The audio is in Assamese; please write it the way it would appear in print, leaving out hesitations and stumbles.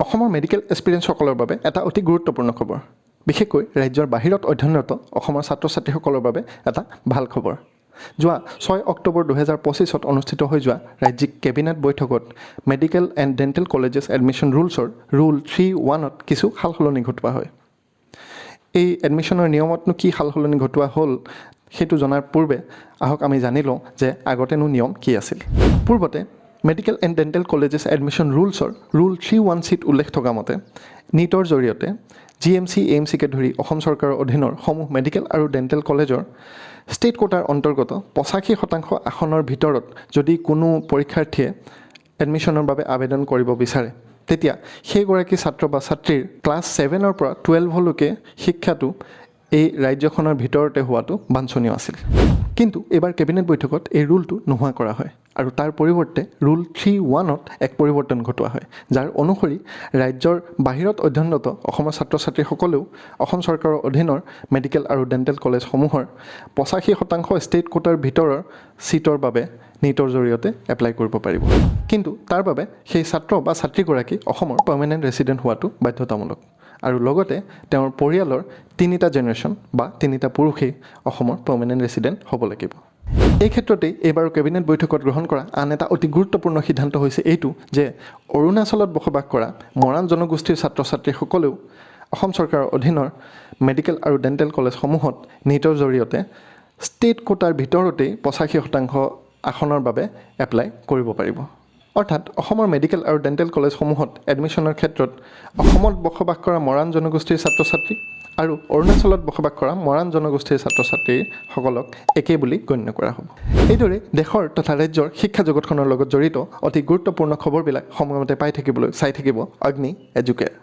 অসমৰ মেডিকেল এছপিৰেণ্টসকলৰ বাবে এটা অতি গুৰুত্বপূৰ্ণ খবৰ। বিশেষকৈ ৰাজ্যৰ বাহিৰত অধ্যয়নৰত অসমৰ ছাত্ৰ ছাত্ৰীসকলৰ বাবে এটা ভাল খবৰ। যোৱা 6 অক্টোবৰ 2025 অনুষ্ঠিত হৈ যোৱা ৰাজ্যিক কেবিনেট বৈঠকত medical and dental colleges admission ৰুলছৰ ৰুল 3(1)ত কিছু সালসলনি ঘটোৱা হয়। এই এডমিশ্যনৰ নিয়মতনো কি সালসলনি ঘটোৱা হ'ল সেইটো জনাৰ পূৰ্বে আহক আমি জানি লওঁ যে আগতেনো নিয়ম কি আছিল। পূৰ্বতে medical and dental colleges admission ৰুলছৰ ৰুল 3(1)(c)ত উল্লেখ থকা মতে নীটৰ জৰিয়তে GMC, AMCকে ধৰি অসম চৰকাৰৰ অধীনৰ সমূহ মেডিকেল আৰু ডেণ্টেল কলেজৰ ষ্টেট কোটাৰ অন্তৰ্গত 85% আসনৰ ভিতৰত যদি কোনো পৰীক্ষাৰ্থীয়ে এডমিশ্যনৰ বাবে আবেদন কৰিব বিচাৰে, তেতিয়া সেইগৰাকী ছাত্ৰ বা ছাত্ৰীৰ ক্লাছ 7ৰ পৰা 12লৈকে শিক্ষাটো এই ৰাজ্যখনৰ ভিতৰতে হোৱাটো বাঞ্ছনীয় আছিল। কিন্তু এইবাৰ কেবিনেট বৈঠকত এই ৰুলটো নোহোৱা কৰা হয় আৰু তাৰ পৰিৱৰ্তে ৰুল 3(1)ত এক পৰিৱৰ্তন ঘটোৱা হয়, যাৰ অনুসৰি ৰাজ্যৰ বাহিৰত অধ্যয়নৰত অসমৰ ছাত্ৰ ছাত্ৰীসকলেও অসম চৰকাৰৰ অধীনৰ মেডিকেল আৰু ডেণ্টেল কলেজসমূহৰ 85% ষ্টেট কোটাৰ ভিতৰৰ ছিটৰ বাবে নীটৰ জৰিয়তে এপ্লাই কৰিব পাৰিব। কিন্তু তাৰ বাবে সেই ছাত্ৰ বা ছাত্ৰীগৰাকী অসমৰ পাৰ্মানেণ্ট ৰেচিডেণ্ট হোৱাটো বাধ্যতামূলক আৰু লগতে তেওঁৰ পৰিয়ালৰ 3টা জেনেৰেশ্যন বা 3টা পুৰুষেই অসমৰ পাৰ্মানেণ্ট ৰেচিডেণ্ট হ'ব লাগিব। এই ক্ষেত্ৰতেই এইবাৰ কেবিনেট বৈঠকত গ্ৰহণ কৰা আন এটা অতি গুৰুত্বপূৰ্ণ সিদ্ধান্ত হৈছে এইটো যে অৰুণাচলত বসবাস কৰা মৰাণ জনগোষ্ঠীৰ ছাত্ৰ ছাত্ৰীসকলেও অসম চৰকাৰৰ অধীনৰ মেডিকেল আৰু ডেণ্টেল কলেজসমূহত নীটৰ জৰিয়তে ষ্টেট কোটাৰ ভিতৰতেই 85% আসনৰ বাবে এপ্লাই কৰিব পাৰিব। অৰ্থাৎ অসমৰ মেডিকেল আৰু ডেণ্টেল কলেজসমূহত এডমিশ্যনৰ ক্ষেত্ৰত অসমত বসবাস কৰা মৰাণ জনগোষ্ঠীৰ ছাত্ৰ ছাত্ৰী আৰু অৰুণাচলত বসবাস কৰা মৰাণ জনগোষ্ঠীৰ ছাত্ৰ ছাত্ৰীসকলক একেই বুলি গণ্য কৰা হ'ব। এইদৰে দেশৰ তথা ৰাজ্যৰ শিক্ষা জগতখনৰ লগত জড়িত অতি গুৰুত্বপূৰ্ণ খবৰবিলাক সময়মতে পাই থাকিবলৈ চাই থাকিব অগ্নি এডুকেয়াৰ।